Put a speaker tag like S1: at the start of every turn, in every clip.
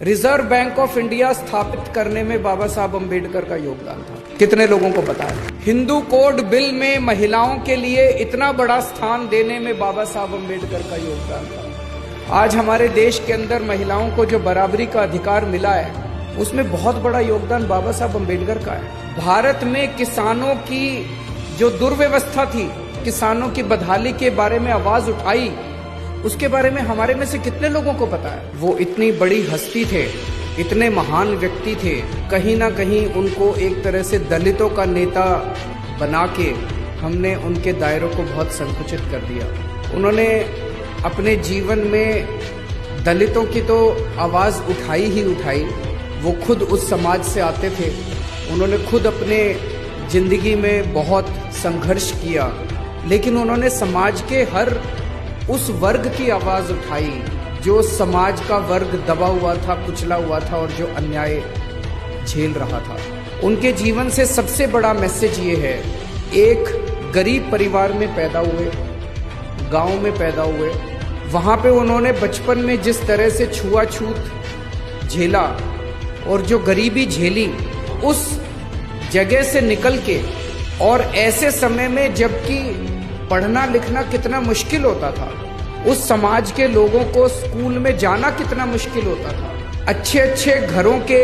S1: Reserve bank of India स्थापित करने में बाबा साहब अम्बेडकर का योगदान था। कितने लोगों को पता है? हिंदू कोड बिल में महिलाओं के लिए इतना बड़ा स्थान देने में बाबा साहब अम्बेडकर का योगदान था। आज हमारे देश के अंदर महिलाओं को जो बराबरी का अधिकार मिला है, उसमें बहुत बड़ा योगदान बाबा साहब अम्बेडकर का है। भारत में किसानों की जो दुर्व्यवस्था थी, किसानों की बदहाली के बारे में आवाज उठाई, उसके बारे में हमारे में से कितने लोगों को पता है? वो इतनी बड़ी हस्ती थे, इतने महान व्यक्ति थे, कहीं ना कहीं उनको एक तरह से दलितों का नेता बना के हमने उनके दायरों को बहुत संकुचित कर दिया। उन्होंने अपने जीवन में दलितों की तो आवाज उठाई ही उठाई। वो खुद उस समाज से आते थे, उन्होंने खुद अपने जिंदगी में बहुत संघर्ष किया, लेकिन उन्होंने समाज के हर उस वर्ग की आवाज उठाई जो समाज का वर्ग दबा हुआ था, कुचला हुआ था और जो अन्याय झेल रहा था। उनके जीवन से सबसे बड़ा मैसेज ये है, एक गरीब परिवार में पैदा हुए, गांव में पैदा हुए, वहां पे उन्होंने बचपन में जिस तरह से छुआछूत झेला और जो गरीबी झेली, उस जगह से निकल के, और ऐसे समय में जबकि पढ़ना लिखना कितना मुश्किल होता था, उस समाज के लोगों को स्कूल में जाना कितना मुश्किल होता था। अच्छे अच्छे घरों के,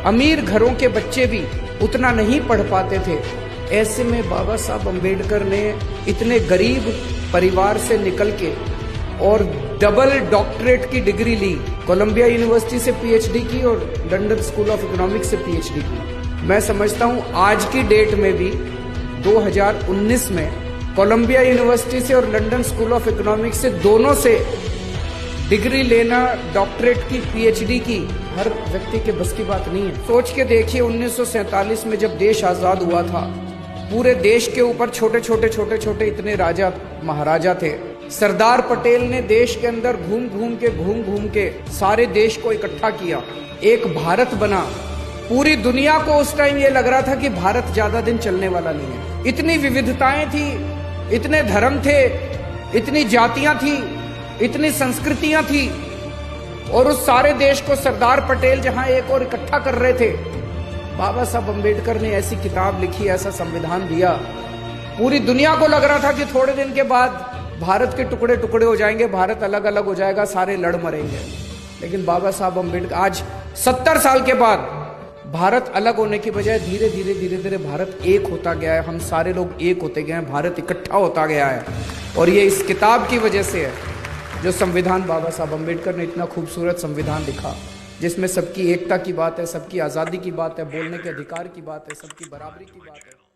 S1: अमीर घरों के बच्चे भी उतना नहीं पढ़ पाते थे। ऐसे में बाबा साहब अम्बेडकर ने इतने गरीब परिवार से निकल के और डबल डॉक्टरेट की डिग्री ली, कोलंबिया यूनिवर्सिटी से पीएचडी की और लंदन स्कूल ऑफ इकोनॉमिक्स से पीएचडी की। मैं समझता हूं आज की डेट में भी 2019 में कोलंबिया यूनिवर्सिटी से और लंदन स्कूल ऑफ इकोनॉमिक्स से, दोनों से डिग्री लेना, डॉक्टरेट की, पीएचडी की, हर व्यक्ति के बस की बात नहीं है। सोच के देखिए, 1947 में जब देश आजाद हुआ था, पूरे देश के ऊपर छोटे छोटे इतने राजा महाराजा थे। सरदार पटेल ने देश के अंदर घूम घूम के सारे देश को इकट्ठा किया, एक भारत बना। पूरी दुनिया को उस टाइम ये लग रहा था कि भारत ज्यादा दिन चलने वाला नहीं है। इतनी विविधताएं थी, इतने धर्म थे, इतनी जातियां थी, इतनी संस्कृतियां थी, और उस सारे देश को सरदार पटेल जहां एक और इकट्ठा कर रहे थे, बाबा साहब अम्बेडकर ने ऐसी किताब लिखी, ऐसा संविधान दिया। पूरी दुनिया को लग रहा था कि थोड़े दिन के बाद भारत के टुकड़े टुकड़े हो जाएंगे, भारत अलग अलग हो जाएगा, सारे लड़ मरेंगे। लेकिन बाबा साहब अम्बेडकर आज 70 साल के बाद भारत अलग होने की बजाय धीरे धीरे भारत एक होता गया है। हम सारे लोग एक होते गए हैं, भारत इकट्ठा होता गया है। और ये इस किताब की वजह से है, जो संविधान बाबा साहब अम्बेडकर ने इतना खूबसूरत संविधान लिखा, जिसमें सबकी एकता की बात है, सबकी आज़ादी की बात है, बोलने के अधिकार की बात है, सबकी बराबरी की बात है।